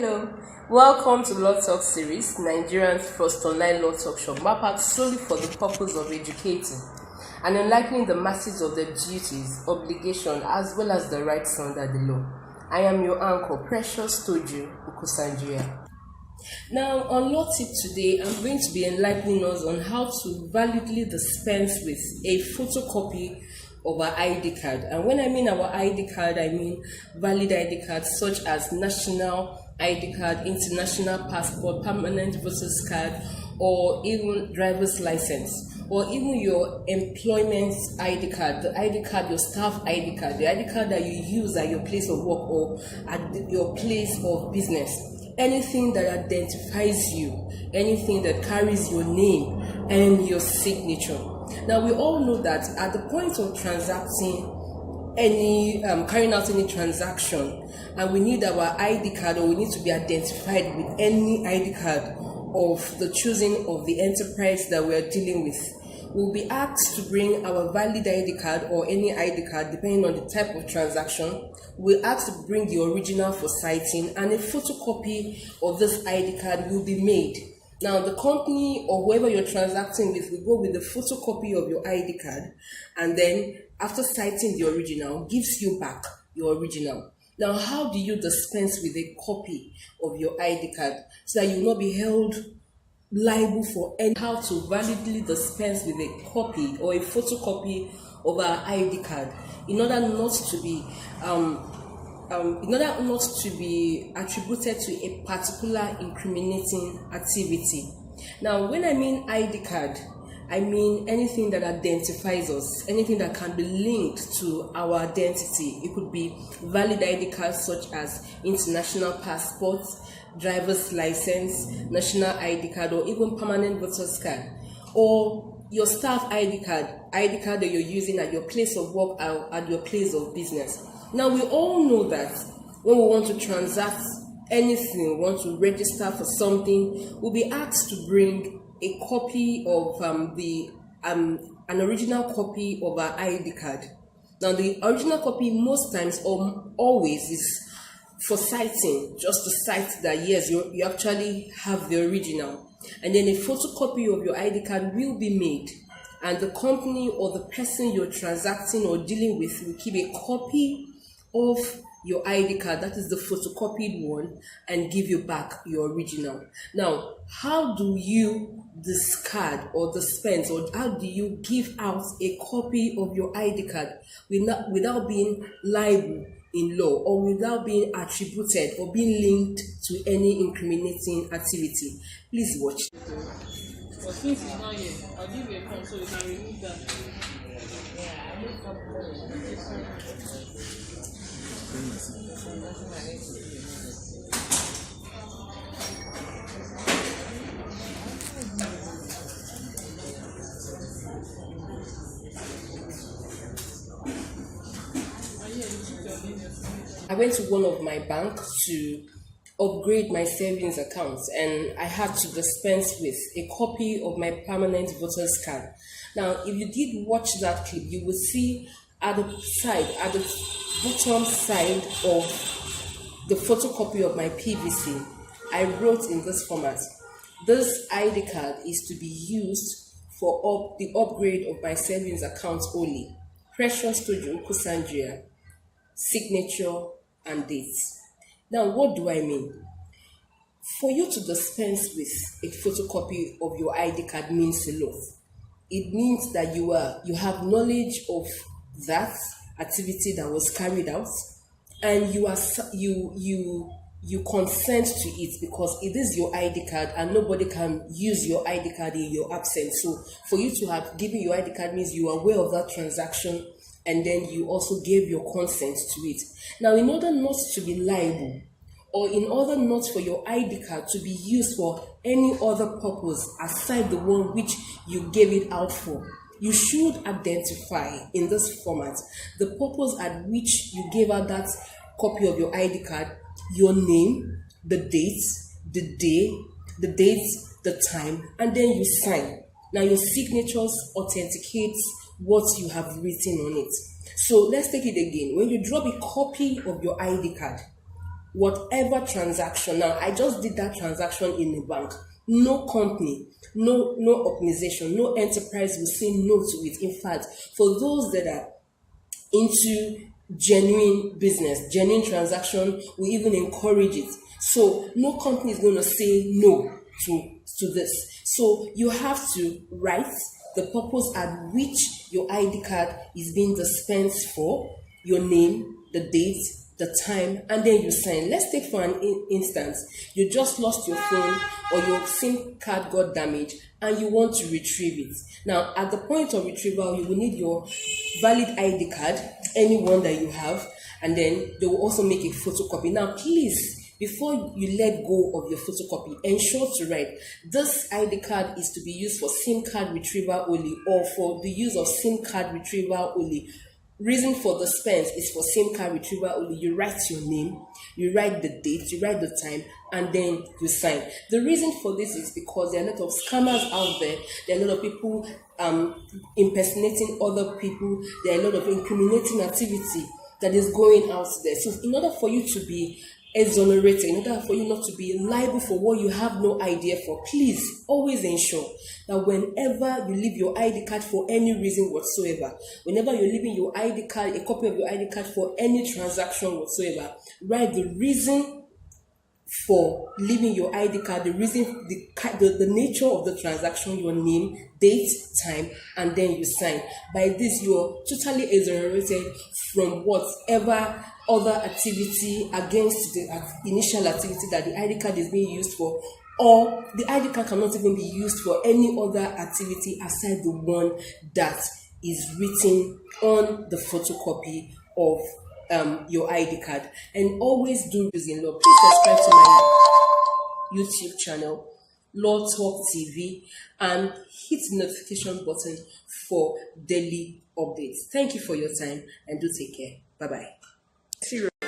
Hello, welcome to Law Talk series, Nigerian's first online law talk show, mapped out solely for the purpose of educating and enlightening the masses of their duties, obligations, as well as the rights under the law. I am your uncle, Precious Toju Ukusanjia. Now, on Law Tip today, I'm going to be enlightening us on how to validly dispense with a photocopy of our ID card. And when I mean our ID card, I mean valid ID cards such as national ID card, international passport, permanent voter's card, or even driver's license, or even your employment ID card, the ID card, your staff ID card, the ID card that you use at your place of work or at your place of business. Anything that identifies you, anything that carries your name and your signature. Now, we all know that at the point of transacting carrying out any transaction, and we need our ID card, or we need to be identified with any ID card of the choosing of the enterprise that we are dealing with. We'll be asked to bring our valid ID card or any ID card, depending on the type of transaction. We're asked to bring the original for citing, and a photocopy of this ID card will be made. Now, the company or whoever you're transacting with will go with the photocopy of your ID card, and then after citing the original, gives you back your original. Now, how do you dispense with a copy of your ID card so that you will not be held liable for any? How to validly dispense with a copy or a photocopy of our ID card in order not to be attributed to a particular incriminating activity. Now, when I mean ID card, I mean anything that identifies us, anything that can be linked to our identity. It could be valid ID cards such as international passports, driver's license, national ID card, or even permanent voter's card, or your staff ID card that you're using at your place of work or at your place of business. Now, we all know that when we want to transact anything, we want to register for something, we'll be asked to bring a copy of an original copy of our ID card. Now, the original copy most times or always is for citing, just to cite that yes, you actually have the original. And then a photocopy of your ID card will be made, and the company or the person you're transacting or dealing with will keep a copy of your ID card, that is the photocopied one, and give you back your original. Now, how do you discard or dispense, or how do you give out a copy of your ID card without being liable in law, or without being attributed or being linked to any incriminating activity? Please watch. But since it's not here, I'll give you a pen so you can remove that. I went to one of my banks to upgrade my savings account, and I had to dispense with a copy of my permanent voter's card. Now, if you did watch that clip, you will see at the bottom side of the photocopy of my PVC, I wrote in this format: this ID card is to be used for the upgrade of my savings account only. Precious Toju Ukusanjia, signature and dates. Now, what do I mean? For you to dispense with a photocopy of your ID card means a lot. It means that you have knowledge of that activity that was carried out, and you consent to it because it is your ID card and nobody can use your ID card in your absence. So for you to have given your ID card means you are aware of that transaction, and then you also gave your consent to it. Now, in order not to be liable, or in order not for your ID card to be used for any other purpose aside the one which you gave it out for, you should identify in this format the purpose at which you gave out that copy of your ID card, your name, the date, the day, the time, and then you sign. Now, your signatures authenticates what you have written on it. So let's take it again. When you drop a copy of your ID card, whatever transaction. Now, I just did that transaction in a bank. No company, no organization, no enterprise will say no to it. In fact, for those that are into genuine business, genuine transaction, we even encourage it. So no company is going to say no to this. So you have to write the purpose at which your ID card is being dispensed for, your name, the date, the time, and then you sign. Let's take for an instance, you just lost your phone or your SIM card got damaged and you want to retrieve it. Now, at the point of retrieval, you will need your valid ID card, any one that you have, and then they will also make a photocopy. Now, please, before you let go of your photocopy, ensure to write, this ID card is to be used for SIM card retrieval only, or for the use of SIM card retrieval only. Reason for the dispense is for SIM card retrieval only. You write your name, you write the date, you write the time, and then you sign. The reason for this is because there are a lot of scammers out there. There are a lot of people impersonating other people. There are a lot of incriminating activity that is going out there. So in order for you to be exonerated, in order for you not to be liable for what you have no idea for, please always ensure that whenever you leave your ID card for any reason whatsoever, whenever you're leaving your ID card, a copy of your ID card for any transaction whatsoever, write the reason for leaving your ID card, the reason, the nature of the transaction, your name, date, time, and then you sign. By this, you're totally exonerated from whatever other activity against the initial activity that the ID card is being used for, or the ID card cannot even be used for any other activity aside the one that is written on the photocopy of your ID card. And always do this in law. Please subscribe to my YouTube channel, Law Talk TV, and hit the notification button for daily updates. Thank you for your time and do take care. Bye bye.